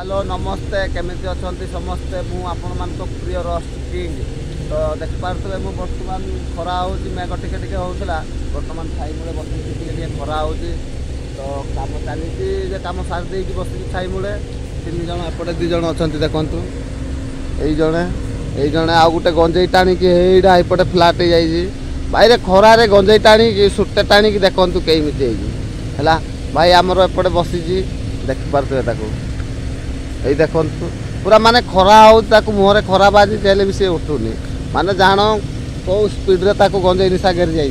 Hello नमस्ते केमिति अछंती समस्ते मु आपण मान तो प्रिय रस्ट किंग तो देख पारे मु बर्तमान खरा हो मेघ टिके टिके होता बर्तमान छाई मूले बस टे खरा हो तो कम चली कम सारी देकी बस छाई मूले 3 जन एपटे 2 जन अच्छा देखु ये जड़े आउ गोटे गंजे टाणिकी एटा एपटे फ्लाट हो भाई खरारे गंजे टाणिकी सुटे टाणिकी देखु कईमिति है भाई आमर एपटे बसी देखिपे यही देखु पूरा माने खरा हो मुहर खरा बाजी भी सी उठुनी माने जान कौ स्पीड्रे गंजे निशा घेरी जा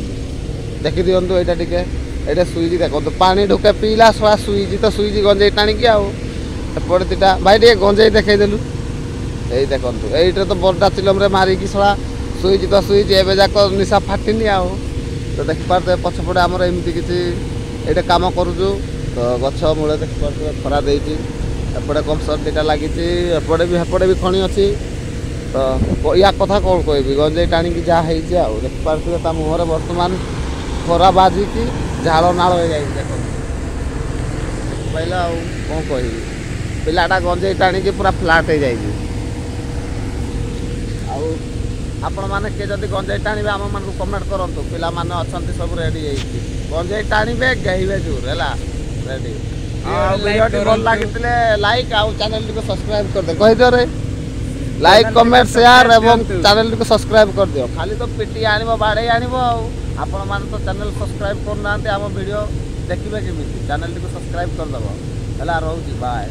देखी दिंतु यहाँ टे सुईज देखो पानी ढुके पीला छुआ सुईज तो सुईज गंजे टाणिकी आउटे दुटा भाई टे गंजे देखईदेलु यही देखु ये तो बड़ा चिलम मारिकी छड़ा सुईज तो सुईज एवं जाक निशा फाटिनी आउ तो देखिपे पछपटे आमर एमती किसी ये कम करुचु तो गछ मूले देखिपे खरा देती एपटे कमसर दुटा लगी एपटे भी खणी अच्छी तो या कथा कौन कह गंजे टाणिकी जहाँ हो देखिपे मुहर बर्तमान खरा बाजिकी झाड़ नाल हो जाए देख पाइला कौन कह पिलाटा गंजे टाणिकी पूरा फ्लाट हो जाए आपण मैंने किए जब गंजे टाणवे आम मान कमेंट करूँ पिला माने अच्छा सब रेडी गंजे टाणवे गहीबे जोर है रेडी वीडियो भल लगी लाइक आउ चैनल को सब्सक्राइब कर दे कह दियो रे लाइक कमेंट शेयर एवं चैनल को सब्सक्राइब कर दियो खाली तो पिटी आनिबो बाड़े आनिबो आपण मान तो चैनल सब्सक्राइब करना आम वीडियो देखिबे केमिति चैनल को सब्सक्राइब कर दबो हला रहउची बाय।